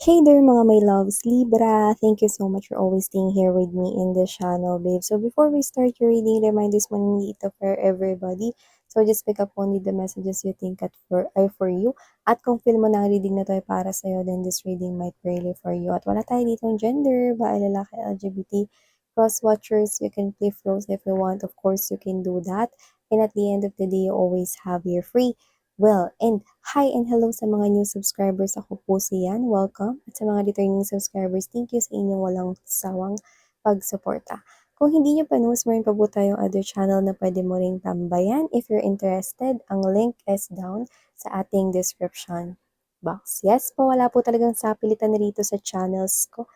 Hey there mga my loves, Libra! Thank you so much for always staying here with me in this channel, babe. So before we start your reading, remind this one ito for everybody. So just pick up only the messages you think are for you. At kung feel mo na ang reading na to ay para sa'yo, then this reading might be really for you. At wala tayo ditong gender, babae, lalaki, LGBT, cross-watchers. You can play flows if you want. Of course, you can do that. And at the end of the day, you always have your free well, and hi and hello sa mga new subscribers. Ako po si Yan. Welcome. At sa mga returning subscribers, thank you sa inyong walang sawang pagsuporta. Kung hindi nyo pa knows, meron pa po tayong other channel na pwede mo ring tambayan. If you're interested, ang link is down sa ating description box. Yes po, wala po talagang sapilitan na rito sa channels ko.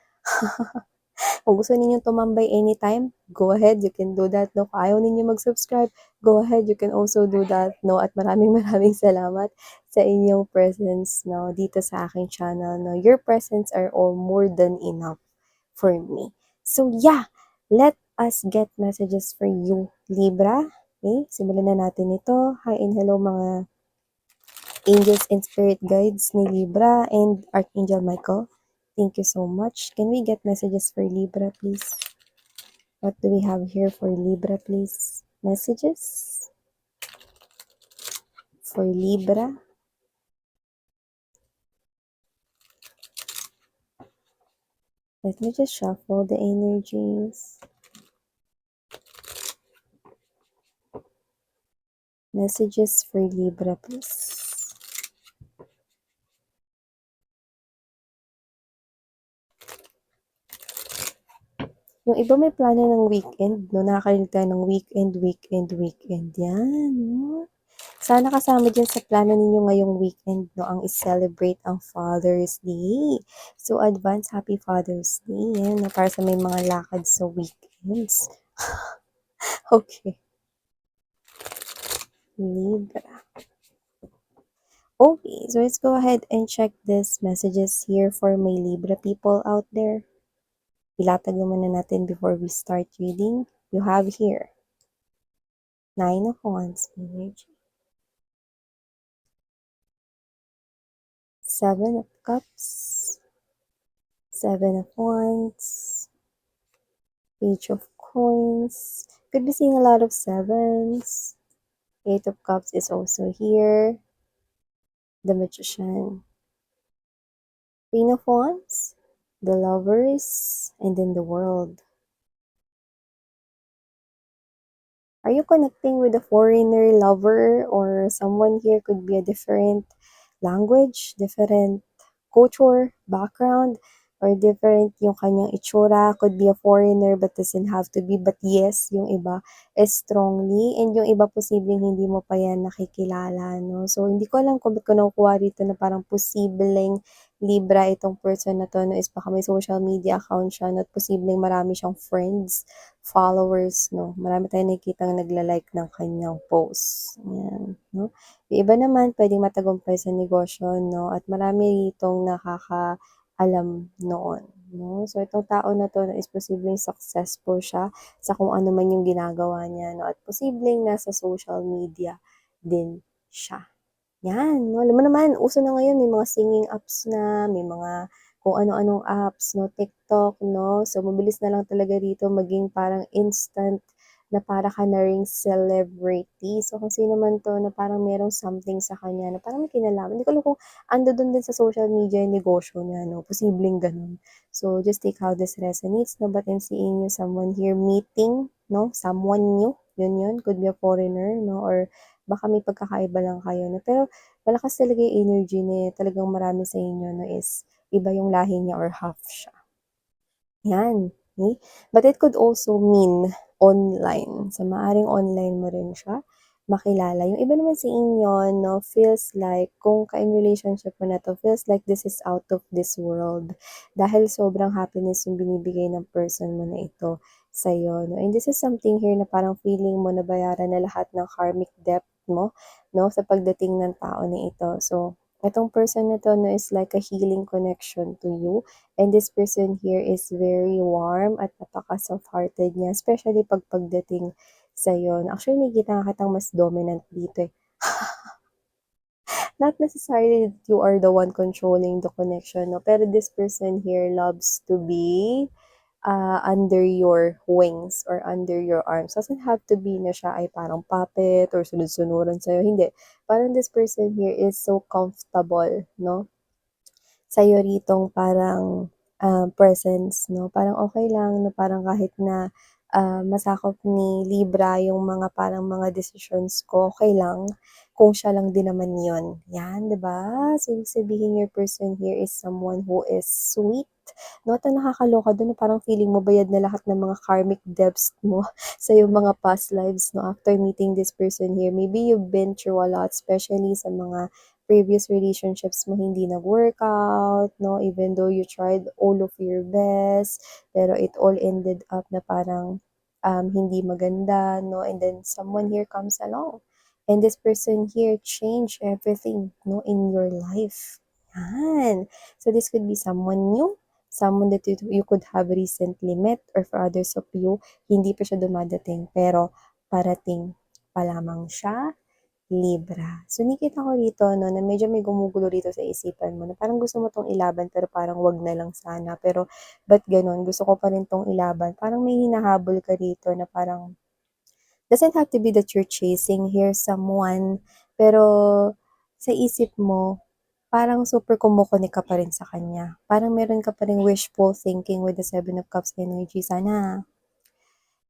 Kung gusto ninyong tumambay anytime, go ahead, you can do that. No? Kung ayaw ninyo mag-subscribe, go ahead, you can also do that. No? At maraming maraming salamat sa inyong presence no? Dito sa aking channel. No? Your presence are all more than enough for me. So yeah, let us get messages for you, Libra. Okay, simulan na natin ito. Hi and hello mga angels and spirit guides ni Libra and Archangel Michael. Thank you so much. Can we get messages for Libra, please? What do we have here for Libra, please? Messages for Libra. Let me just shuffle the energies. Messages for Libra, please. Yung iba may plano ng weekend, no? Nakakarinig tayo ng weekend. Yan, no? Sana kasama dyan sa plano ninyo ngayong weekend, no? Ang is-celebrate ang Father's Day. So, advance Happy Father's Day, yan, no? Para sa may mga lakad sa weekends. Okay. Libra. Okay, so let's go ahead and check these messages here for my Libra people out there. Ilatag naman na natin before we start reading. You have here, 9 of Wands energy, 7 of Cups, 7 of Wands, Page of Coins. Could be seeing a lot of sevens. 8 of Cups is also here. The Magician. Queen of Wands, the Lovers, and then the World. Are you connecting with a foreigner lover or someone here? Could be a different language, different culture, background, or different yung kanyang itsura. Could be a foreigner but doesn't have to be. But yes, yung iba is strongly and yung iba posibleng hindi mo pa yan nakikilala. No? So, hindi ko alam kung ba't ko nakukuha rito na parang posibleng Libra itong person na to no, is baka may social media account siya at posibleng marami siyang friends, followers, no. Marami tayong nakikitang nagla-like ng kanyang posts. Ayan, no. Yung iba naman, pwedeng matagumpay sa negosyo, no, at marami itong nakakaalam noon, no. So, itong tao na to no, is posibleng successful siya sa kung ano man yung ginagawa niya, no, at posibleng nasa social media din siya. Yan, no? Alam mo naman, uso na ngayon, may mga singing apps na, may mga kung ano-anong apps, no? TikTok, no? So, mabilis na lang talaga dito maging parang instant na para ka na ring celebrity. So, kung sino man to na parang merong something sa kanya na parang may kinalaman. Hindi ko alam kung ando dun din sa social media yung negosyo niya, no? Posibleng ganun. So, just take how this resonates, no? But I'm seeing you someone here meeting, no? Someone new. Yun. Could be a foreigner, no? Or baka may pagkakaiba lang kayo, no? Pero, malakas talaga yung energy niya, talagang marami sa inyo no, is iba yung lahi niya or half siya. Yan. Okay? But it could also mean online. So, maaring online mo rin siya makilala. Yung iba naman sa inyo, no, feels like, kung ka-in relationship mo na to, feels like this is out of this world. Dahil sobrang happiness yung binibigay ng person mo na ito sa'yo. No? And this is something here na parang feeling mo na bayaran na lahat ng karmic debt mo, no, sa pagdating ng tao na ito. So, itong person na to, no, is like a healing connection to you. And this person here is very warm at napaka-soft-hearted niya, especially pagdating sa'yo. Actually, nakikita nga kitang mas dominant dito eh. Not necessarily that you are the one controlling the connection, no? Pero this person here loves to be under your wings or under your arms. Doesn't have to be na siya ay parang puppet or sunod-sunuran sa'yo. Hindi. Parang this person here is so comfortable, no? Sa'yo ritong parang presence, no? Parang okay lang, no? Parang kahit na masakop ni Libra yung mga parang mga decisions ko, okay lang kung siya lang din naman yun. Yan, di ba? So, ibig sabihin your person here is someone who is sweet. No, at ang nakakaloka dun na parang feeling mo bayad na lahat ng mga karmic debts mo sa yung mga past lives, no? After meeting this person here, maybe you've been through a lot, especially sa mga previous relationships mo hindi nag-workout, no? Even though you tried all of your best, pero it all ended up na parang hindi maganda, no? And then someone here comes along. And this person here changed everything, no, in your life. Yan. So this could be someone new, someone that you could have recently met, or for others of you, hindi pa siya dumadating, pero parating pa lamang siya. Libra. So, nakita ko rito, no, na medyo may gumugulo rito sa isipan mo, na parang gusto mo tong ilaban, pero parang wag na lang sana. Pero, ba't ganun? Gusto ko pa rin tong ilaban. Parang may hinahabol ka rito na parang, doesn't have to be that you're chasing here someone, pero sa isip mo, parang super kumukunik ka pa rin sa kanya. Parang meron ka pa rin wishful thinking with the Seven of Cups energy. Sana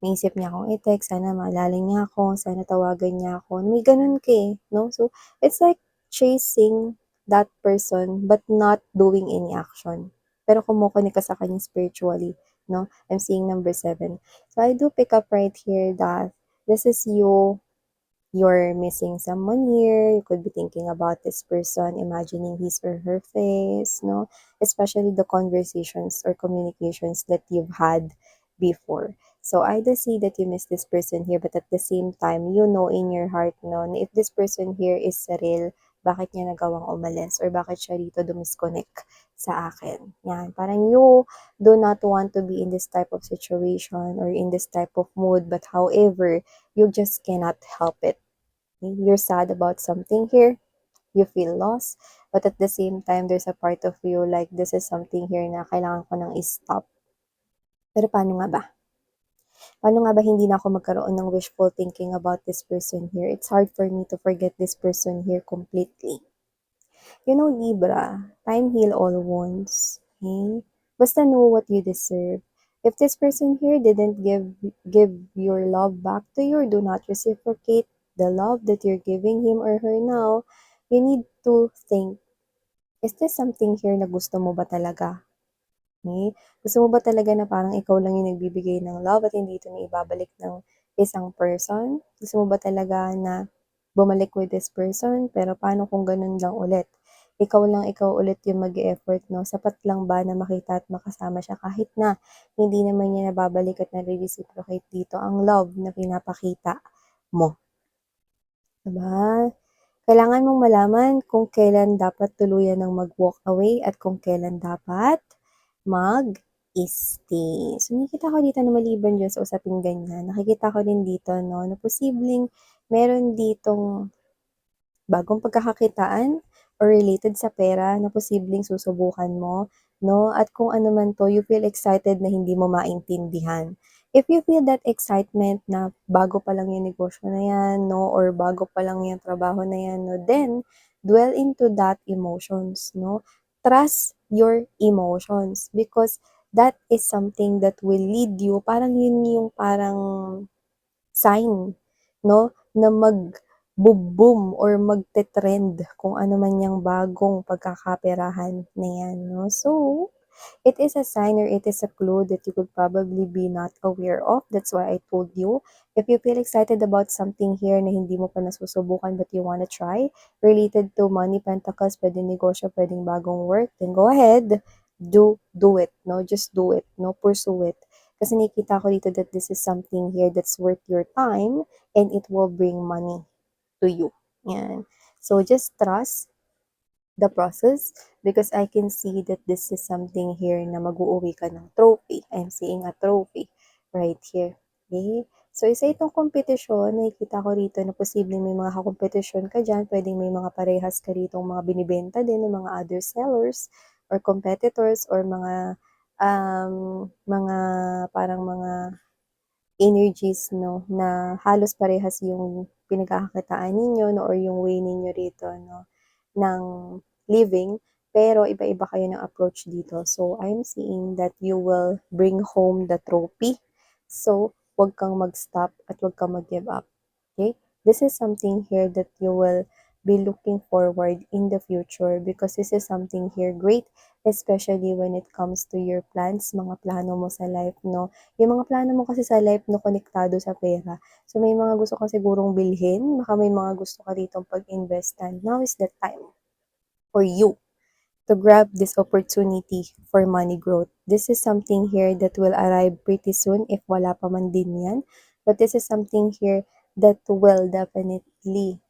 naisip niya akong i-text, sana maalala niya ako, sana tawagan niya ako. May ganun ka eh, no? So, it's like chasing that person but not doing any action. Pero kumukunik ka sa kanya spiritually, no? I'm seeing number 7. So, I do pick up right here that this is you're missing someone here. You could be thinking about this person, imagining his or her face, no? Especially the conversations or communications that you've had before. So I do see that you miss this person here, but at the same time, you know in your heart, no, na if this person here is real, bakit niya nagawang umalis or bakit siya rito dumisconnect sa akin. Yan. Parang you do not want to be in this type of situation or in this type of mood, but however, you just cannot help it. You're sad about something here, you feel lost, but at the same time, there's a part of you like this is something here na kailangan ko nang i-stop. Pero paano nga ba? Paano nga ba hindi na ako magkaroon ng wishful thinking about this person here? It's hard for me to forget this person here completely. You know, Libra, time heal all wounds. Okay? Basta know what you deserve. If this person here didn't give your love back to you, or do not reciprocate the love that you're giving him or her now, you need to think, is this something here na gusto mo ba talaga? Okay? Gusto mo ba talaga na parang ikaw lang yung nagbibigay ng love at hindi ito na ibabalik ng isang person? Gusto mo ba talaga na bumalik with this person? Pero paano kung ganun lang ulit? Ikaw ulit yung mag-effort, no? Sapat lang ba na makita at makasama siya kahit na hindi naman niya nababalik at nare-reciprocate dito ang love na pinapakita mo? Diba? Kailangan mong malaman kung kailan dapat tuluyan ng mag-walk away at kung kailan dapat mag-stay. So, nakikita ko dito na maliban dyan sa usaping ganyan, nakikita ko din dito, no, na posibleng meron ditong bagong pagkakakitaan or related sa pera na posibleng susubukan mo, no? At kung ano man 'to, you feel excited na hindi mo maintindihan. If you feel that excitement na bago pa lang yung negosyo na yan, no? Or bago pa lang yung trabaho na yan, no? Then, dwell into that emotions, no? Trust your emotions because that is something that will lead you, parang yun yung parang sign, no, na mag-boom or magte-trend kung ano man yang bagong pagkakaperahan na yan, no. So, it is a sign or it is a clue that you could probably be not aware of. That's why I told you, if you feel excited about something here na hindi mo pa nasusubukan but you wanna try, related to money, pentacles, pwedeng negosyo, pwedeng bagong work, then go ahead, do it, no? Just do it, no? Pursue it. Kasi nakikita ko dito that this is something here that's worth your time and it will bring money to you. Yan. So, just trust the process because I can see that this is something here na mag-uuwi ka ng trophy. I'm seeing a trophy right here. Okay? So, isa itong kompetisyon, nakikita ko rito na posibleng may mga kakompetisyon ka diyan, puwedeng may mga parehas ka ritong mga binibenta din ng mga other sellers or competitors or mga parang mga energies 'no, na halos parehas yung pinagkakakitaan ninyo 'no, or yung way ninyo rito 'no, ng living, pero iba-iba kayo ng approach dito. So, I'm seeing that you will bring home the trophy. So, 'wag kang mag-stop at 'wag kang mag-give up, okay? This is something here that you will be looking forward in the future because this is something here great, especially when it comes to your plans, mga plano mo sa life 'no. Yung mga plano mo kasi sa life 'no, konektado sa pera. So, may mga gusto ka sigurong bilhin, baka may mga gusto ka ditong pag-investan. Now is the time for you to grab this opportunity for money growth. This is something here that will arrive pretty soon if wala pa man din yan. But this is something here that will definitely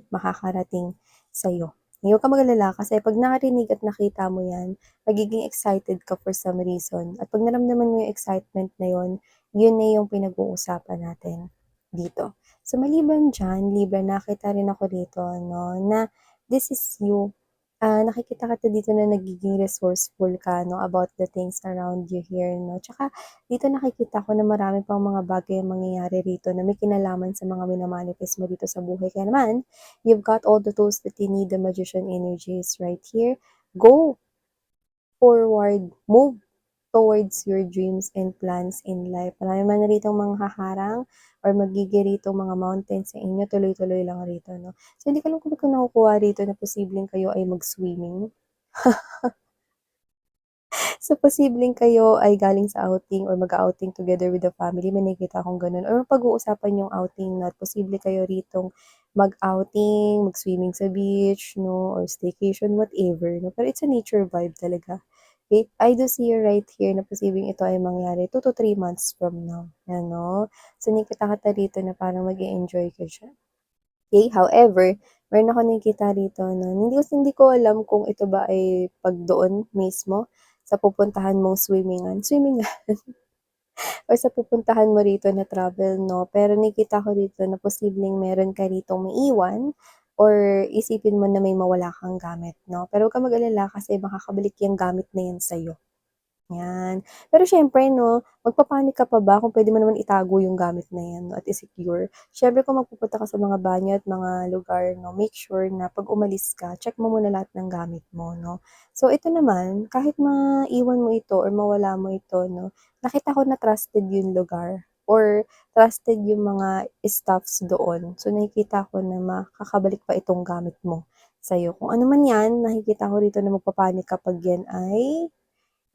makakarating sa'yo. Huwag ka mag-alala kasi pag nakarinig at nakita mo yan, magiging excited ka for some reason. At pag naramdaman mo yung excitement na yun na yung pinag-uusapan natin dito. So maliban dyan, Libra, nakita rin ako dito no, na this is you. Nakikita kita dito na nagiging resourceful ka 'no, about the things around you here 'no. Tsaka dito nakikita ko na marami pang mga bagay ang mangyayari rito na may kinalaman sa mga mina-manifest mo dito sa buhay. Kaya naman, you've got all the tools that you need, the magician energy is right here. Go forward, move towards your dreams and plans in life. Marami man ritong mga haharang or magigiritong mga mountains sa inyo, tuloy-tuloy lang rito 'no. So, hindi ko alam kung nakukuha rito na posibleng kayo ay mag-swimming. So, posibleng kayo ay galing sa outing or mag-a-outing together with the family, may nakikita akong gano'n or pag-uusapan yung outing na posible kayo ritong mag-outing, mag-swimming sa beach 'no, or staycation, whatever 'no, pero it's a nature vibe talaga. Okay, I do see you right here na posibleng ito ay mangyari 2 to 3 months from now, yan 'no. So, nakikita kita rito na parang mag-e-enjoy ka diyan. Okay, however, meron ako nakikita rito na hindi ko alam kung ito ba ay 'pag doon mismo sa pupuntahan mong swimmingan or sa pupuntahan mo rito na travel 'no, pero nakikita ko rito na posibleng meron ka ritong maiwan or isipin mo na may mawala kang gamit 'no. Pero huwag kang mag-alala kasi makakabalik yang gamit na yan sa'yo. 'Yan. Pero siyempre 'no, magpa-panic ka pa ba kung puwede mo naman itago yung gamit na 'yan 'no, at i-secure. Siyempre kung magpupunta ka sa mga banyo at mga lugar 'no, make sure na 'pag umalis ka, check mo muna lahat ng gamit mo 'no. So ito naman, kahit maiwan mo ito or mawala mo ito 'no, nakita ko na trusted yung lugar or trusted yung mga staffs doon. So nakikita ko na makakabalik pa itong gamit mo sa'yo. Kung ano man 'yan, nakikita ko rito na magpa-panic kapag 'yan ay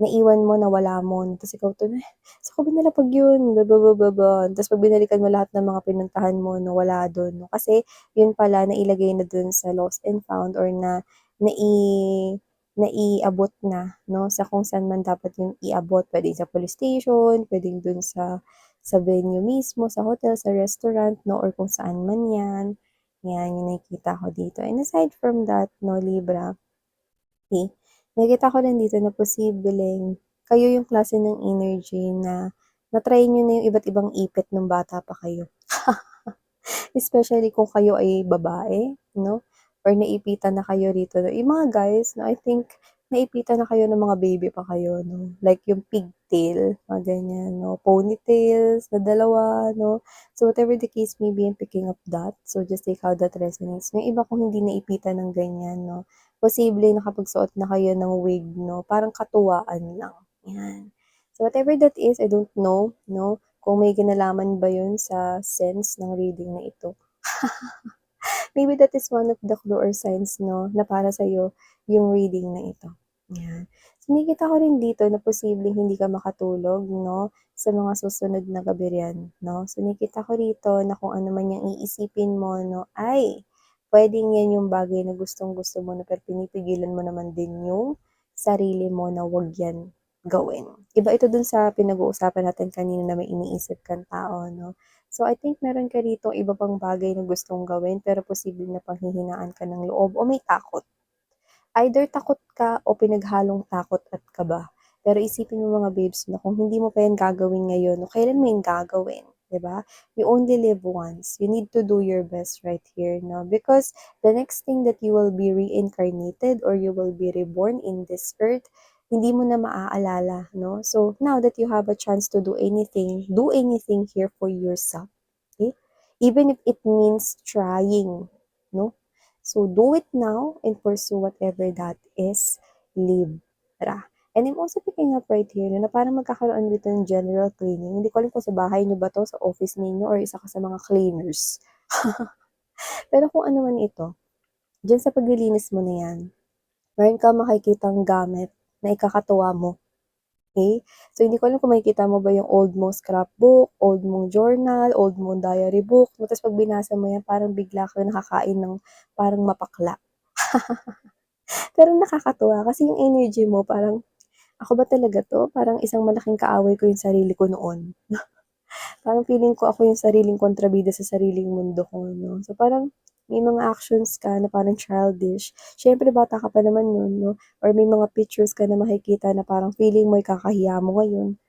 naiwan mo, nawala mo, tapos ikaw tuloy, "Saan ko ba nilapag yun?" Tapos 'pag binalikan mo lahat ng mga pinuntahan mo 'no, wala dun 'no, kasi yun pala nailagay na dun sa lost and found or naiabot na 'no, sa kung saan man dapat yun iabot. Puwedeng sa police station, puwedeng dun sa venue mismo, sa hotel, sa restaurant 'no, or kung saan man 'yan. 'Yan yung nakikita ko dito. And aside from that 'no, Libra, eh, nakikita ko rin dito na posibleng kayo yung klase ng energy na na-try niyo na yung iba't ibang ipit nung bata pa kayo. Especially kung kayo ay babae 'no, or naipitan na kayo rito. Yung mga guys 'no, I think naipitan na kayo ng mga baby pa kayo 'no, like yung pigtail, mga ganyan 'no, ponytails na dalawa 'no. So whatever the case may be, I'm picking up that. So just take how that resonates. Yung iba kung hindi naipitan ng ganyan 'no, posible nakapagsuot na kayo ng wig 'no, parang katuwaan lang, 'yan. So whatever that is, I don't know 'no, kung may kinalaman ba yun sa sense ng reading na ito. Maybe that is one of the clue or signs 'no, na para sa'yo yung reading na ito, yan. So nakikita ko rin dito na posibleng hindi ka makatulog 'no, sa mga susunod na gabi riyan 'no. So nakikita ko rito na kung ano man yang iisipin mo 'no, ay puwedeng yan yung bagay na gustong-gusto mo na pero pinipigilan mo naman din yung sarili mo na 'wag yan gawin. Iba ito dun sa pinag-uusapan natin kanina na may iniisip kang tao 'no. So, I think meron ka rito iba pang bagay na gustong gawin pero posibleng napanghihinaan ka ng loob o may takot. Either takot ka o pinaghalong takot at kaba. Pero isipin mo mga babes na kung hindi mo pa yan gagawin ngayon o kailan mo yan gagawin, 'di ba? You only live once. You need to do your best right here, no? Because the next thing that you will be reincarnated or you will be reborn in this earth, hindi mo na maaalala, no? So now that you have a chance to do anything here for yourself, okay? Even if it means trying, no? So do it now and pursue whatever that is. Libra. And I'm also picking up right here na parang magkakaroon dito ng general cleaning. Hindi ko alam kung sa bahay niyo ba to, sa office ninyo, or isa ka sa mga cleaners. Pero kung ano man ito, dyan sa paglilinis mo na yan, meron kang makikitang gamit na ikakatuwa mo. Okay? So, hindi ko alam kung makikita mo ba yung old mong scrapbook, old mong journal, old mong diary book. Tapos pag binasa mo yan, parang bigla ka nakakain ng parang mapakla. Pero nakakatuwa kasi yung energy mo parang, ako ba talaga to? Parang isang malaking kaaway ko yung sarili ko noon. Parang feeling ko ako yung sariling kontrabida sa sariling mundo ko, no? So, parang may mga actions ka na parang childish. Siyempre, bata ka pa naman nun, no? Or may mga pictures ka na makikita na parang feeling mo ikakahiya mo ngayon.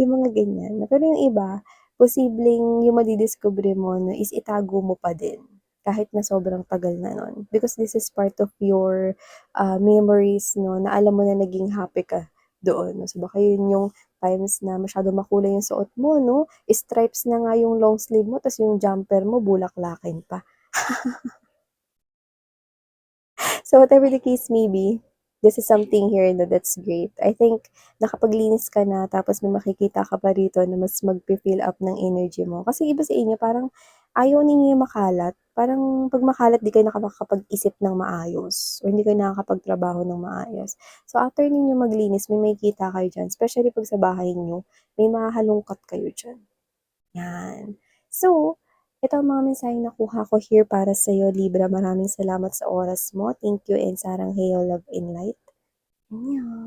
Yung mga ganyan. Pero yung iba, posibleng yung madidiscover mo no, is itago mo pa din kahit na sobrang tagal na nun. Because this is part of your memories, no, na alam mo na naging happy ka doon. No? So baka yun yung times na masyado makulay yung suot mo, no? Stripes na nga yung long sleeve mo, tapos yung jumper mo, bulaklakin pa. So whatever the case may be, this is something here that's great. I think nakapaglinis ka na tapos may makikita ka pa rito na mas magpi-fill up ng energy mo. Kasi iba sa inyo parang ayaw ninyo yung makalat. Parang pag makalat di kayo nakakapag-isip ng maayos or hindi kayo nakakapagtrabaho ng maayos. So after ninyo maglinis, may makikita kayo dyan. Especially pag sa bahay nyo, may mahalungkat kayo dyan. Yan. So, ito ang mga mensaheng nakuha ko here para sa'yo, Libra. Maraming salamat sa oras mo. Thank you and sarang hayo, love and light. Annyeong!